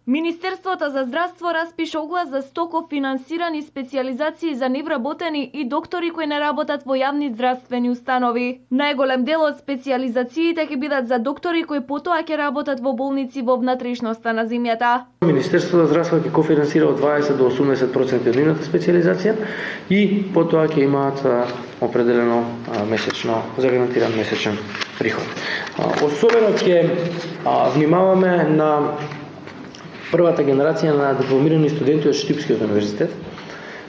Министерството за здравство распиша оглас за 100 финансирани специјализации за невработени и доктори кои не работат во јавни здравствени установи. Најголем дел од специјализациите ќе бидат за доктори кои потоа ќе работат во болници во внатрешноста на земјата. Министерството за здравство ќе кофинансира од 20 до 80% од нивната специјализација и потоа ќе имаат определено месечно загарантиран месечен приход. Особено ќе внимаваме на првата генерација на дипломирани студенти од Штипскиот универзитет,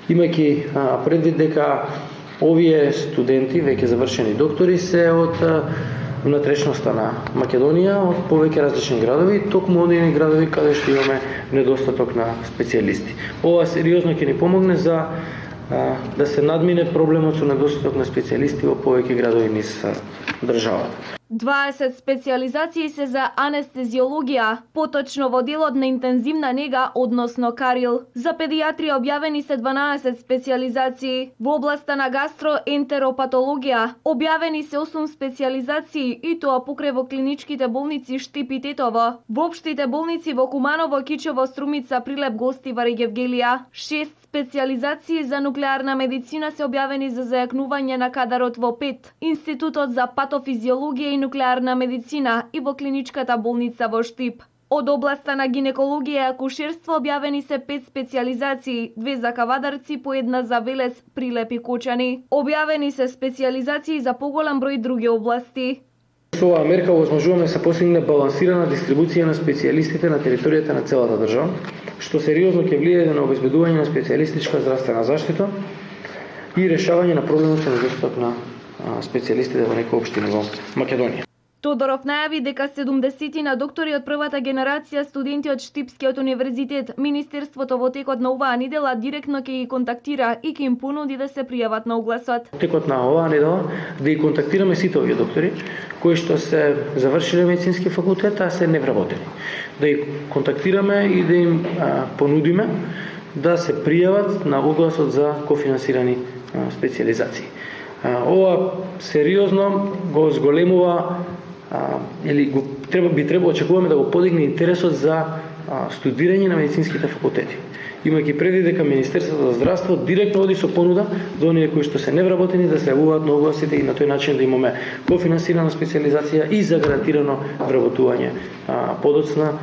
имајќи предвид дека овие студенти, веќе завршени доктори, се од внатрешноста на Македонија, од повеќе различни градови, токму одени градови каде што имаме недостаток на специјалисти. Ова сериозно ќе ни помогне за да се надмине проблемот со недостаток на специјалисти во повеќе градови низ државата. 20 специјализации се за анестезиологија, поточно во делот на интензивна нега, односно карил. За педијатрија објавени се 12 специјализации. Во областа на гастроентеропатологија објавени се 8 специјализации и тоа покрај во клиничките болници Штип и Тетово. Во општите болници во Куманово, Кичево, Струмица, Прилеп, Гостивар и Гевгелија. 6 специјализации за нуклеарна медицина се објавени за зајакнување на кадарот во 5. Институтот за патофизиологија и нуклеарна медицина и во клиничката болница во Штип. Од областа на гинекологија и акушерство објавени се 5 специјализации, 2 за кавадарци, по една за Велес, Прилеп и Кочани. Објавени се специјализации за поголем број други области. Со оваа мерка овозможуваме да се постигне балансирана дистрибуција на специјалистите на територијата на целата држава, што сериозно ќе влијае на обезбедување на специјалистичка здравствена заштита и решавање на проблемот со недостаток на специјалистите во некои општини во Македонија. Тодоров најави дека 70 доктори од првата генерација студенти од Штипскиот универзитет, Министерството во текот на оваа недела директно ќе ги контактира и ќе им понуди да се пријават на огласот. Текот на оваа недела да ги контактираме сите овие доктори кои што се завршиле медицински факултет, а се невработени. Да ги контактираме и да им понудиме да се пријават на огласот за кофинансирани специјализации. Ова сериозно го зголемува или би требало очекуваме да го подигне интересот за студирање на медицинските факултети. Имајќи предвид дека Министерството за здравство директно оди со понуда до оние кои што се невработени да се јавуваат на огласите и на тој начин да имаме кофинансирана специјализација и загарантирано вработување подоцна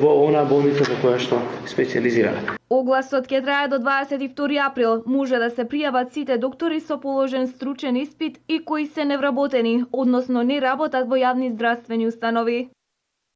во онаа болница во која што специјализираме. Огласот ќе трае до 22 април. Може да се пријават сите доктори со положен стручен испит и кои се невработени, односно не работат во јавни здравствени установи.